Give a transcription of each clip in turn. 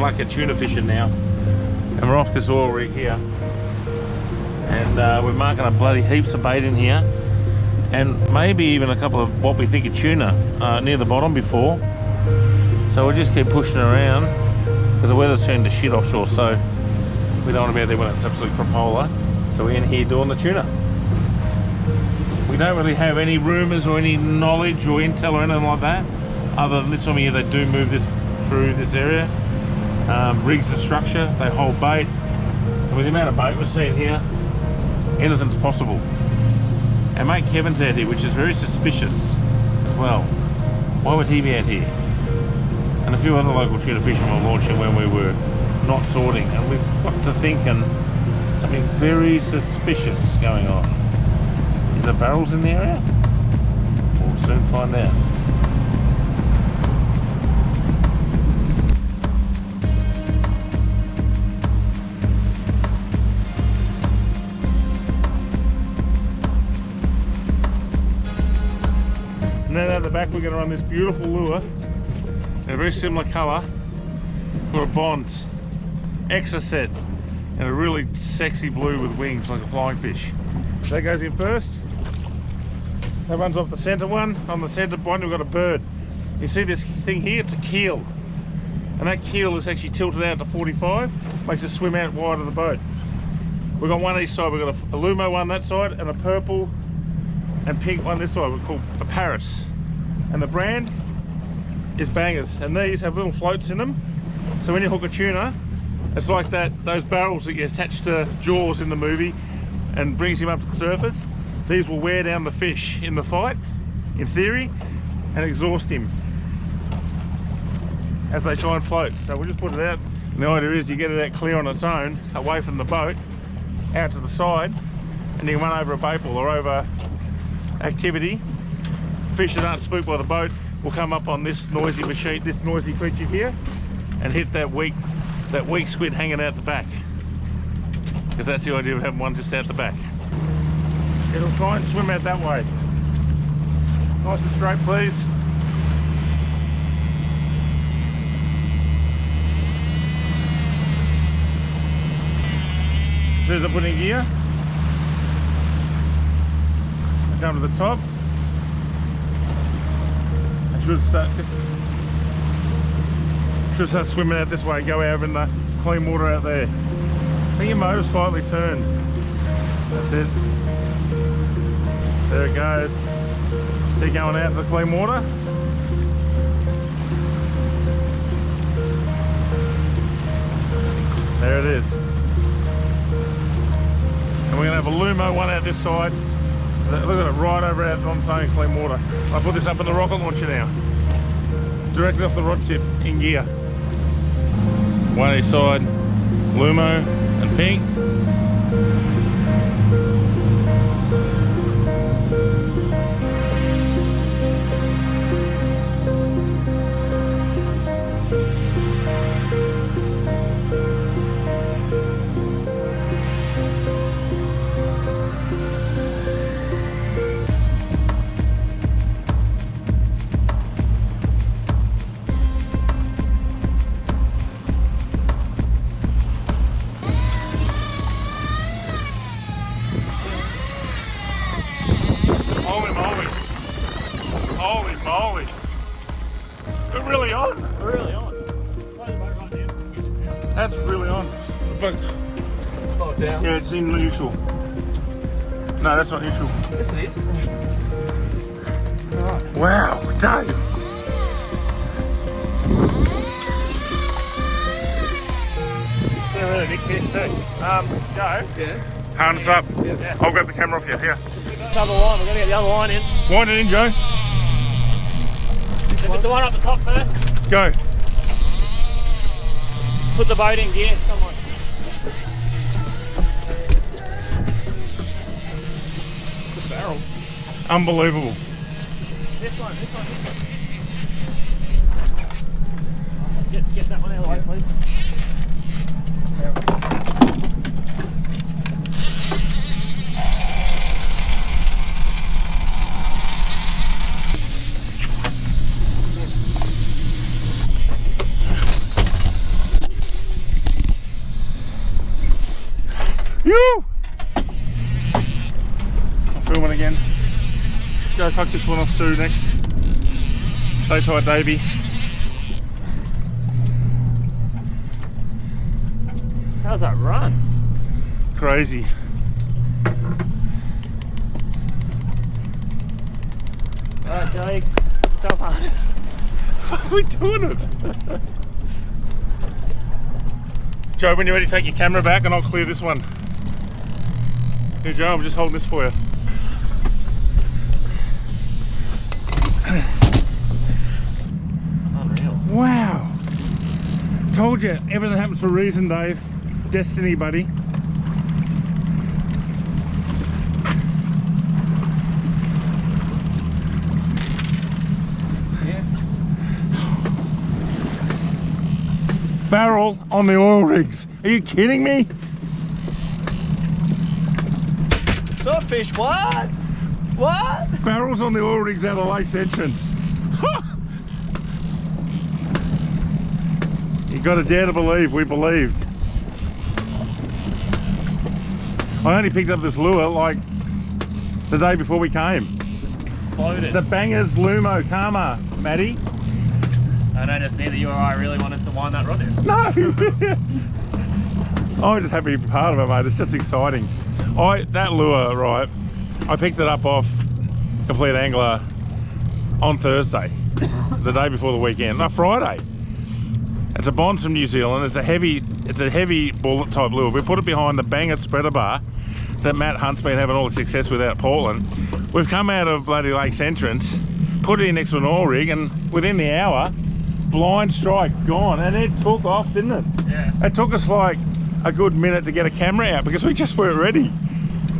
luck at tuna fishing now. And we're off this oil rig here. And we're marking up bloody heaps of bait in here. And maybe even a couple of what we think are tuna near the bottom before. So we'll just keep pushing around because the weather's turned to shit offshore, so we don't want to be out there when it's absolutely crapola. So we're in here doing the tuna. We don't really have any rumours or any knowledge or intel or anything like that, other than this time of year they do move this through this area. Rigs and structure, they hold bait. And with the amount of bait we're seeing here, anything's possible. And mate Kevin's out here, which is very suspicious as well. Why would he be out here? And a few other local tuna fishermen were launching when we were not sorting, and we've got to thinking something very suspicious going on. Is there barrels in the area? We'll soon find out. And then at the back we're going to run this beautiful lure in a very similar colour for a Bonds extra set and a really sexy blue with wings like a flying fish. That goes in first. That runs off the centre one. On the centre one we've got a bird. You see this thing here? It's a keel. And that keel is actually tilted out to 45, makes it swim out wide of the boat. We've got one each side. We've got a Lumo one that side and a purple and pink one this side. We're called a Paris. And the brand is Bangers. And these have little floats in them. So when you hook a tuna, it's like those barrels that you attach to Jaws in the movie and brings him up to the surface. These will wear down the fish in the fight, in theory, and exhaust him as they try and float. So we'll just put it out. And the idea is you get it out clear on its own, away from the boat, out to the side, and you can run over a bait ball or over activity. Fish that aren't spooked by the boat will come up on this noisy machine, this noisy creature here, and hit that weak squid hanging out the back. Because that's the idea of having one just out the back. It'll try and swim out that way. Nice and straight, please. As soon as I put in gear, I come to the top. I should start swimming out this way, go out in the clean water out there. I think your motor's slightly turned. That's it. There it goes. Keep going out in the clean water. There it is. And we're going to have a Lumo one out this side. Look at it, right over out on its own clean water. I put this up in the rocket launcher now. Directly off the rod tip in gear. One each side, Lumo and pink. Holy moly. We're really on. We're really on. Slow the boat right now. That's really on. But slow it down. Yeah, it's in neutral. No, that's not neutral. Yes, it is. Alright. Wow, Dave. Really big fish too. Joe. Yeah. Harness up. Yeah. I'll grab the camera off you. Here. Double line. We're going to get the other line in. Wind it in, Joe. So get the one up the top first. Go. Put the boat in gear. Come on. The barrel. Unbelievable. This one. Get that one out of the way, please. one again. Go fuck this one off Sue next. Stay tight, Davey. How's that run? Crazy. Alright, Jake. Self-harnessed. How are we doing it? Joe, when you're ready, take your camera back and I'll clear this one. Here, Joe, I'm just holding this for you. Unreal. Wow. Told you, everything happens for a reason, Dave. Destiny, buddy. Yes. Barrel on the oil rigs. Are you kidding me? Swordfish, what? What? Barrels on the oil rigs out of Lake's entrance. You got to dare to believe, we believed. I only picked up this lure like the day before we came. Exploded. The Bangers Lumo Karma, Maddie. I noticed neither you or I really wanted to wind that rod in. No! I'm just happy to be part of it, mate. It's just exciting. That lure, right, I picked it up off Complete Angler on Thursday, the day before the weekend. No, Friday. It's a Bonds from New Zealand. It's a heavy bullet type lure. We put it behind the Bang It spreader bar that Matt Hunt's been having all the success with out of Portland. We've come out of bloody Lake's entrance, put it in next to an oil rig, and within the hour, blind strike, gone. And it took off, didn't it? Yeah. It took us like a good minute to get a camera out because we just weren't ready.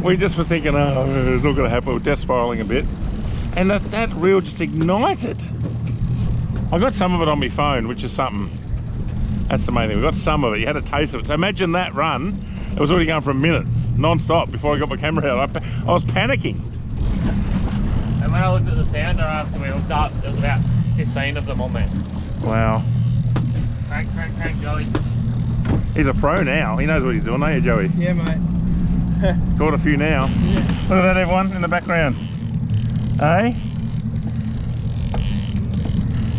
We just were thinking, oh, it's not going to happen. We're death spiraling a bit. And that reel just ignited. I got some of it on my phone, which is something. That's the main thing. We got some of it. You had a taste of it. So imagine that run. It was already going for a minute, non-stop, before I got my camera out. I was panicking. And when I looked at the sounder after we hooked up, there was about 15 of them on there. Wow. Crank, Joey. He's a pro now. He knows what he's doing, don't you, Joey? Yeah, mate. Caught a few now. Yeah. Look at that, everyone, in the background. Hey?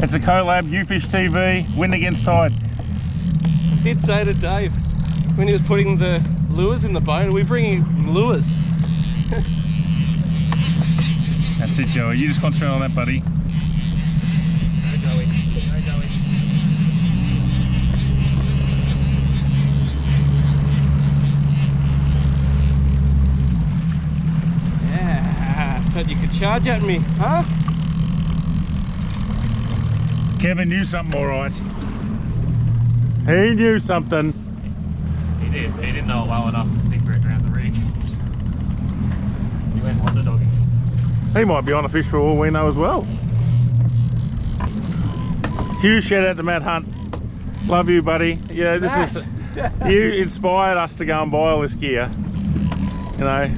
It's a collab, YouFishTV, wind against tide. I did say to Dave when he was putting the lures in the boat, are we bringing lures? That's it, Joey. You just concentrate on that, buddy. No, Joey. No, Joey. Yeah, thought you could charge at me, huh? Kevin knew something, all right. He knew something. He did. He didn't know it well enough to stick it around the rig. He went Honda dogging. He might be on a fish for all we know as well. Huge shout out to Matt Hunt. Love you, buddy. Yeah, this is you inspired us to go and buy all this gear. You know.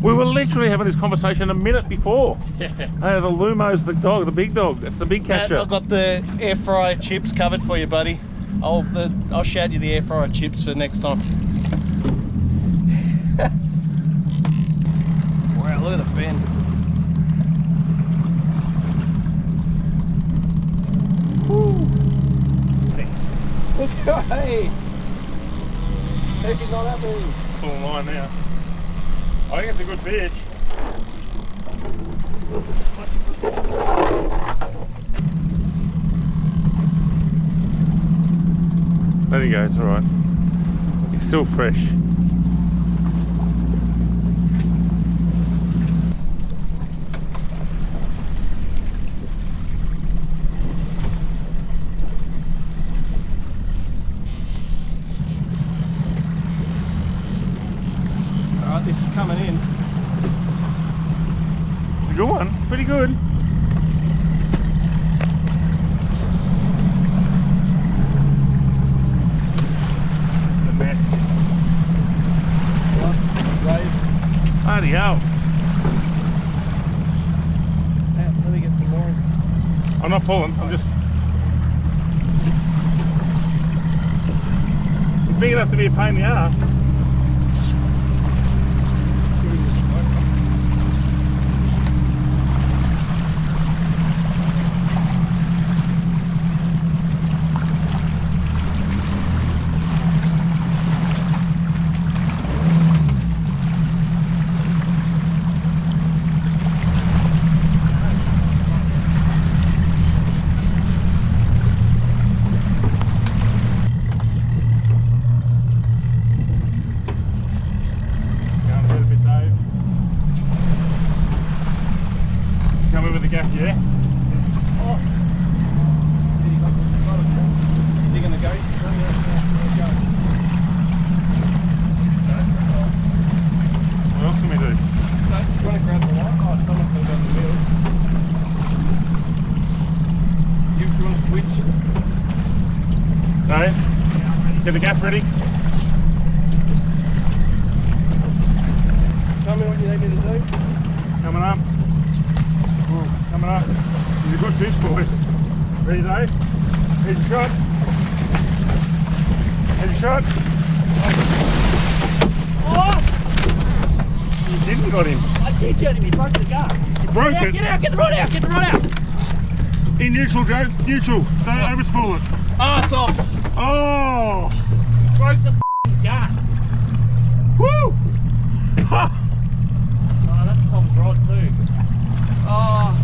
We were literally having this conversation a minute before. Yeah. Hey, the Lumo's the dog, the big dog. It's the big catcher. I've got the air fryer chips covered for you, buddy. I'll shout you the air fryer chips for next time. Wow, look at the bend. Woo. Hey! Take it not happy. Full line now. I think it's a good fish. There he goes, alright. He's still fresh. Alright, this is coming in. It's a good one, it's pretty good. It's the mess. Bloody hell. Yeah, let me get some more in. I'm not pulling, I'm just... It's big enough to be a pain in the ass. the gaff, yeah? Oh. Is he gonna go? What else can we do? So, do you want to grab the light? Oh, someone can go on the wheel. Do you want to switch? No? Get the gaff ready? Tell me what you need me to do. Coming up. Coming up. He's a good fish, boy. Ready, Dave? Here's your shot. Here's your shot. Oh! You didn't got him. I did get him, he broke the gar. You broke it. Get out, get the rod out, get the rod out. In neutral, Joe. Neutral. Don't overspool it. Oh, it's off. Oh! Broke the gar. Woo! Ha! Oh, that's Tom's rod too. Oh,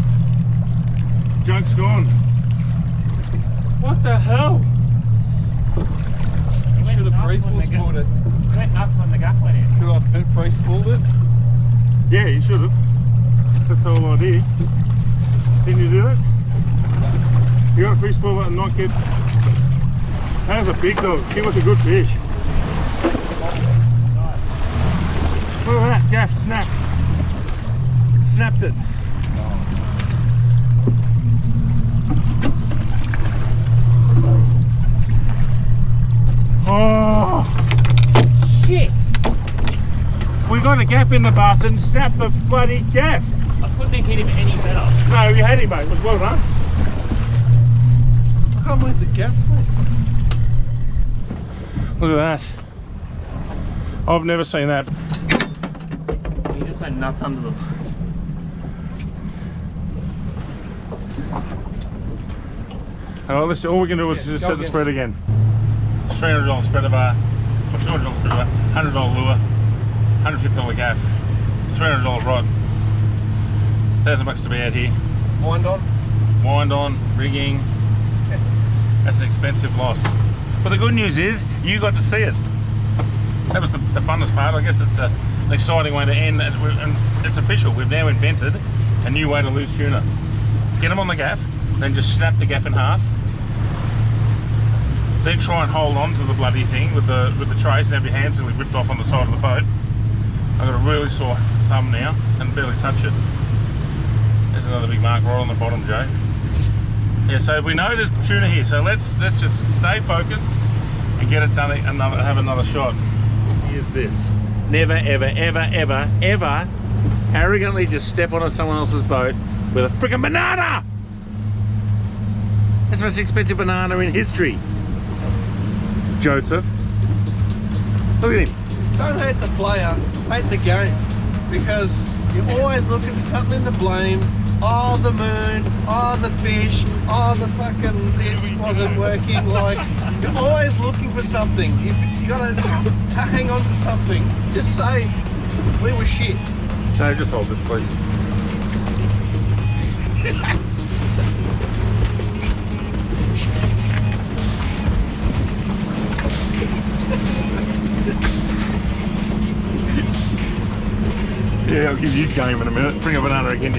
Junk's gone. what the hell? He went Should have nuts free when the ga- spooled it. He went nuts when the gaff went in. Could I have free spooled it? Yeah, you should have. That's the whole idea. Didn't you do that? You got a free spool and not get. That was a big dog. He was a good fish. Look at that, gaff snapped. Snapped it. Oh! Shit! We got a gaff in the bus and snapped the bloody gaff. I couldn't have hit him any better. No, you had him, mate. It was well done. I can't believe the gaff. Look at that. I've never seen that. He just went nuts under them. Let's do, all we can do is just go set the again. spread again. $300 spreader bar, or $200 spreader bar, $100 lure, $150 gaff, $300 rod. $1,000 to be out here. Wind on. Wind on, rigging. That's an expensive loss. But the good news is, you got to see it. That was the funnest part. I guess it's an exciting way to end, and it's official. We've now invented a new way to lose tuna. Get them on the gaff, then just snap the gaff in half. Then try and hold on to the bloody thing with the trace and have your hands really ripped off on the side of the boat. I've got a really sore thumb now and barely touch it. There's another big mark right on the bottom, Joe. Yeah, so we know there's tuna here, so let's just stay focused and get it done. Have another shot. Here's this. Never, ever, ever, ever, ever arrogantly just step onto someone else's boat with a freaking banana! That's the most expensive banana in history. Joseph. Look at him. Don't hate the player, hate the game. Because you're always looking for something to blame. Oh, the moon, oh, the fish, oh, the fucking this wasn't working. Like, you're always looking for something. You gotta hang on to something. Just say, we were shit. No, just hold this, please. Yeah, I'll give you game in a minute. Bring a banana again.